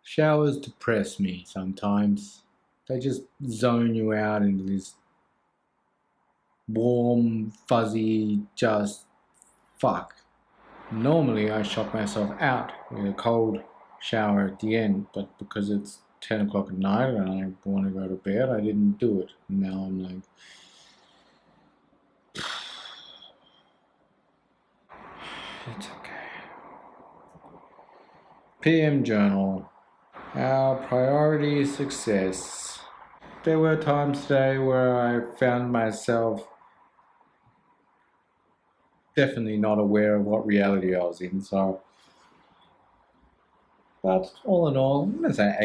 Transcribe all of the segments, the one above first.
Showers depress me sometimes. They just zone you out into this warm, fuzzy, just fuck. Normally, I shock myself out with a cold shower at the end, but because it's 10 o'clock at night and I want to go to bed, I didn't do it. And now I'm like, it's okay. PM Journal. Our priority is success. There were times today where I found myself definitely not aware of what reality I was in, so. But all in all, I'm going to say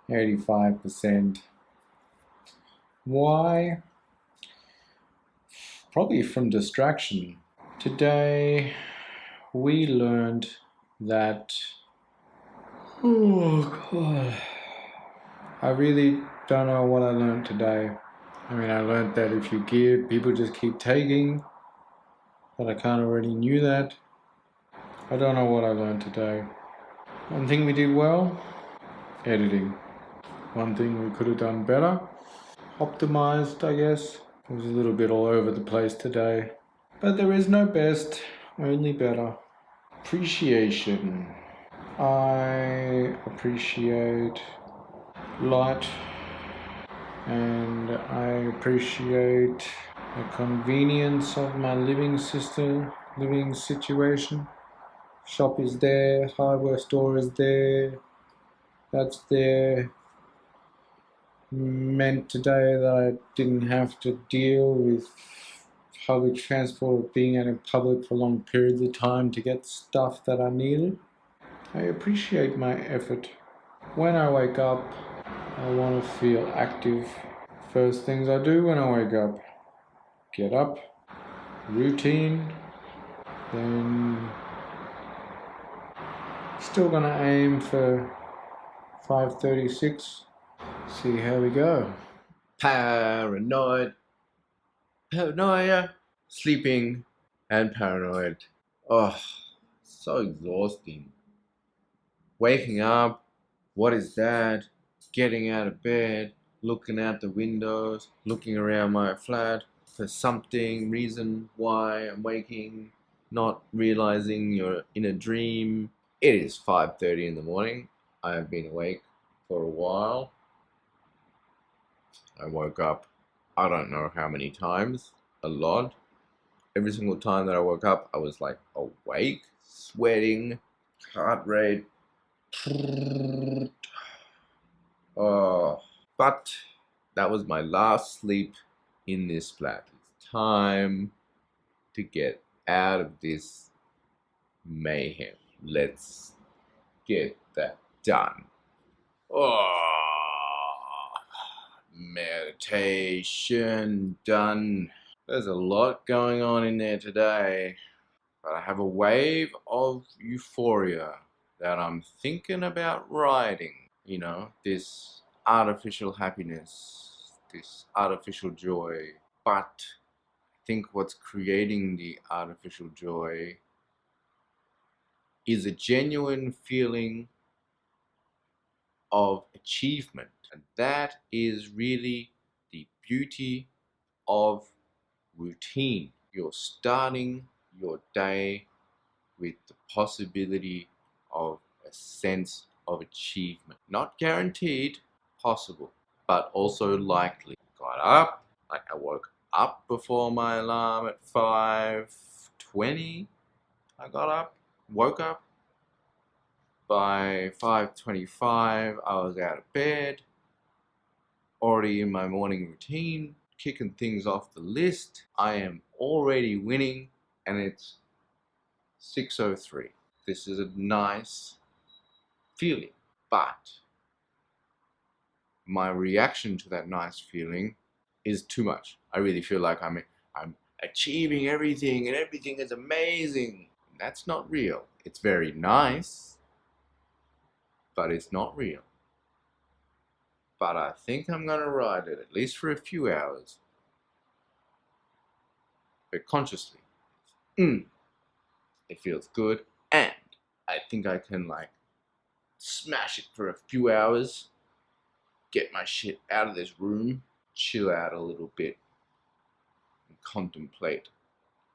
85%. Why? Probably from distraction. Today, we learned that. Oh, God. I really don't know what I learned today. I mean, I learned that if you give, people just keep taking. But I kind of already knew that. I don't know what I learned today. One thing we did well, editing. One thing we could have done better, optimized, I guess. It was a little bit all over the place today. But there is no best, only better. Appreciation. I appreciate light and I appreciate the convenience of my living situation. Shop is there, hardware store is there, that's there. Meant today that I didn't have to deal with public transport or being out in public for long periods of time to get stuff that I needed. I appreciate my effort. When I wake up, I want to feel active. First things I do when I wake up, get up, routine, then still gonna aim for 5:36. See how we go. Paranoia, sleeping, and paranoid. Oh, so exhausting. Waking up, what is that? Getting out of bed, looking out the windows, looking around my flat for something, reason why I'm waking, not realizing you're in a dream. It is 5:30 in the morning. I have been awake for a while. I woke up, I don't know how many times, a lot. Every single time that I woke up, I was like awake, sweating, heart rate. Oh, but that was my last sleep in this flat. It's time to get out of this mayhem. Let's get that done. Oh, meditation done. There's a lot going on in there today, but I have a wave of euphoria that I'm thinking about riding. You know, this artificial happiness, this artificial joy. But I think what's creating the artificial joy is a genuine feeling of achievement. And that is really the beauty of routine. You're starting your day with the possibility of a sense of achievement. Not guaranteed, possible, but also likely. Got up, like I woke up before my alarm at 5:20. I got up, woke up. By 5:25, I was out of bed, already in my morning routine, kicking things off the list. I am already winning, and it's 6:03. This is a nice feeling, but my reaction to that nice feeling is too much. I really feel like I'm achieving everything and everything is amazing. That's not real. It's very nice, but it's not real. But I think I'm gonna ride it at least for a few hours, but consciously. It feels good, and I think I can like smash it for a few hours, get my shit out of this room, chill out a little bit, and contemplate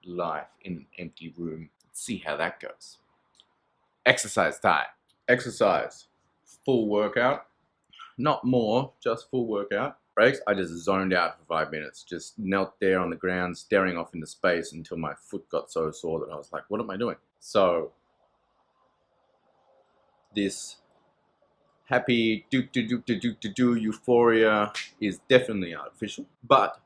life in an empty room. See how that goes. Exercise time. Exercise. Full workout. Not more, just full workout. Breaks, I just zoned out for 5 minutes. Just knelt there on the ground, staring off into space until my foot got so sore that I was like, what am I doing? So, this happy do euphoria is definitely artificial. But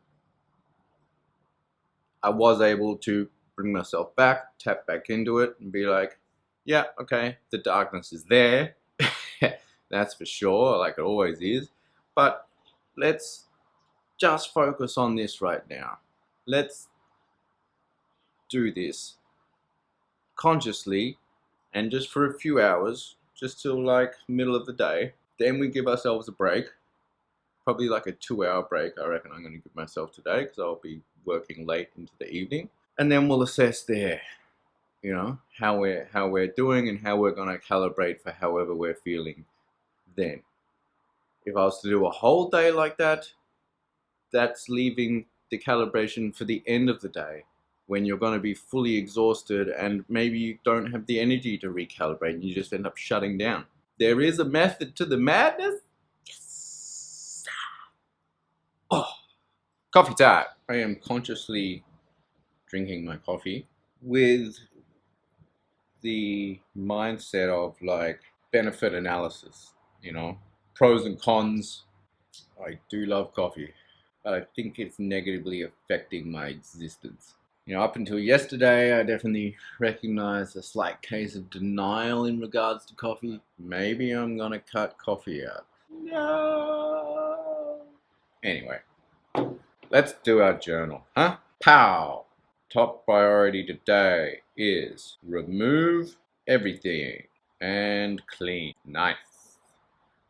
I was able to bring myself back, tap back into it, and be like, yeah, okay, the darkness is there. That's for sure, like it always is. But let's just focus on this right now. Let's do this consciously and just for a few hours, just till like middle of the day. Then we give ourselves a break, probably like a 2-hour break. I reckon I'm going to give myself today because I'll be working late into the evening. And then we'll assess there, you know, how we're doing and how we're going to calibrate for however we're feeling then. If I was to do a whole day like that, that's leaving the calibration for the end of the day when you're going to be fully exhausted and maybe you don't have the energy to recalibrate and you just end up shutting down. There is a method to the madness. Yes. Oh, coffee time. I am consciously drinking my coffee with the mindset of like benefit analysis, you know, pros and cons. I do love coffee, but I think it's negatively affecting my existence. You know, up until yesterday, I definitely recognized a slight case of denial in regards to coffee. Maybe I'm gonna cut coffee out. No. Anyway, let's do our journal, huh? Pow! Top priority today is remove everything and clean. Nice.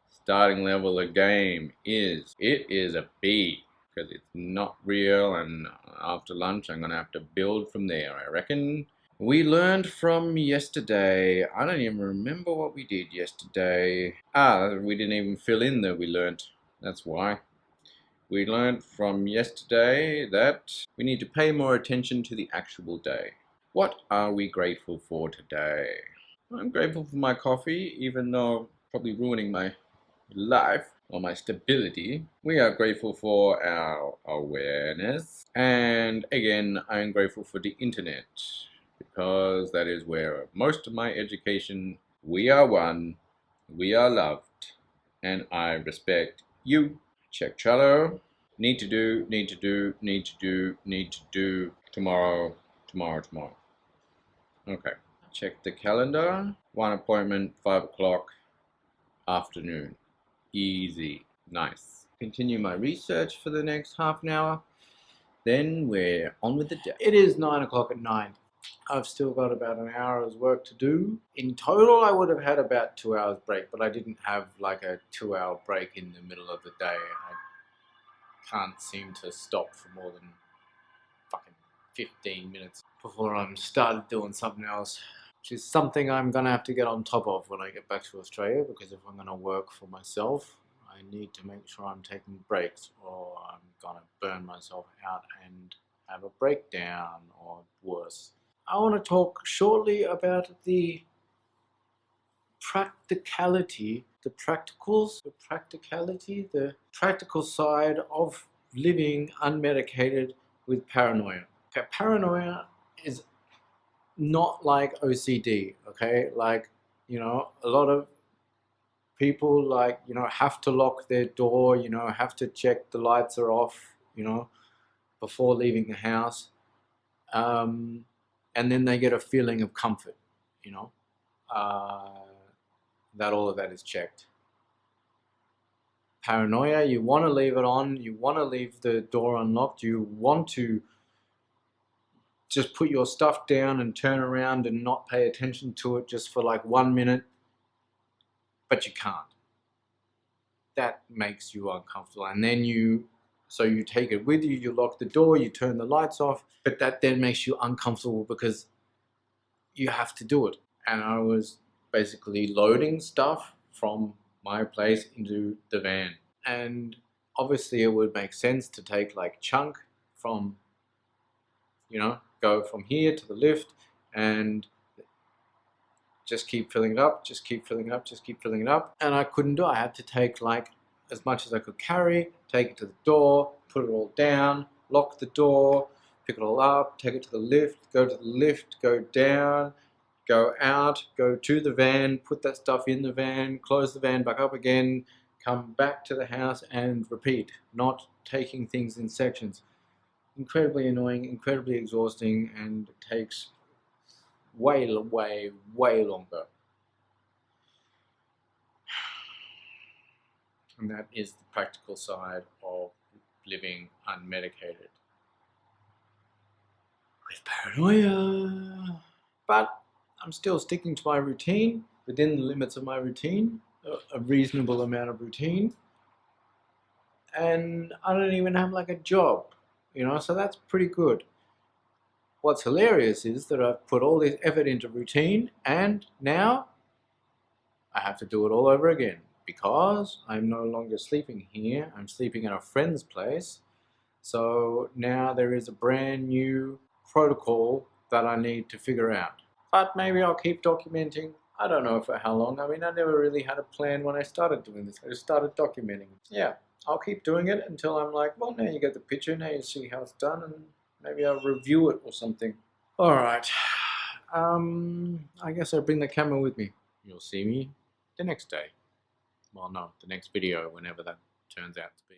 Starting level of game is, it is a B. Because it's not real, and after lunch I'm gonna have to build from there, I reckon. We learned from yesterday. I don't even remember what we did yesterday. We didn't even fill in that we learned. That's why. We learned from yesterday that we need to pay more attention to the actual day. What are we grateful for today? I'm grateful for my coffee, even though probably ruining my life or my stability. We are grateful for our awareness, and again I am grateful for the internet because that is where most of my education. We are one, we are loved, and I respect you. Check Trello. Need to do tomorrow. Okay, check the calendar. One appointment, 5 o'clock afternoon. Easy. Nice. Continue my research for the next half an hour. Then we're on with the day. It is 9 o'clock at night. I've still got about an hour's work to do. In total, I would have had about 2 hours break, but I didn't have like a 2-hour break in the middle of the day. I can't seem to stop for more than fucking 15 minutes before I'm started doing something else. Which is something I'm going to have to get on top of when I get back to Australia, because if I'm going to work for myself, I need to make sure I'm taking breaks or I'm going to burn myself out and have a breakdown or worse. I want to talk shortly about the practicality, the practical side of living unmedicated with paranoia. Okay, paranoia is not like OCD, okay? Like, you know, a lot of people like, you know, have to lock their door, you know, have to check the lights are off, you know, before leaving the house. And then they get a feeling of comfort, you know, that all of that is checked. Paranoia, you want to leave it on, you want to leave the door unlocked, you want to just put your stuff down and turn around and not pay attention to it just for like 1 minute, but you can't. That makes you uncomfortable. And then you take it with you, you lock the door, you turn the lights off, but that then makes you uncomfortable because you have to do it. And I was basically loading stuff from my place into the van. And obviously it would make sense to take like chunk from, go from here to the lift and just keep filling it up, just keep filling it up, just keep filling it up. And I couldn't do it. I had to take like as much as I could carry, take it to the door, put it all down, lock the door, pick it all up, take it to the lift, go to the lift, go down, go out, go to the van, put that stuff in the van, close the van back up again, come back to the house and repeat, not taking things in sections. Incredibly annoying, incredibly exhausting, and it takes way longer. And that is the practical side of living unmedicated with paranoia. But I'm still sticking to my routine, within the limits of my routine, a reasonable amount of routine. And I don't even have like a job, so that's pretty good. What's hilarious is that I've put all this effort into routine and now I have to do it all over again because I'm no longer sleeping here. I'm sleeping at a friend's place. So now there is a brand new protocol that I need to figure out. But maybe I'll keep documenting. I don't know for how long. I mean, I never really had a plan when I started doing this. I just started documenting. Yeah, I'll keep doing it until I'm like, well, now you get the picture. Now you see how it's done, and maybe I'll review it or something. All right. I guess I'll bring the camera with me. You'll see me the next day. Well, no, the next video, whenever that turns out to be.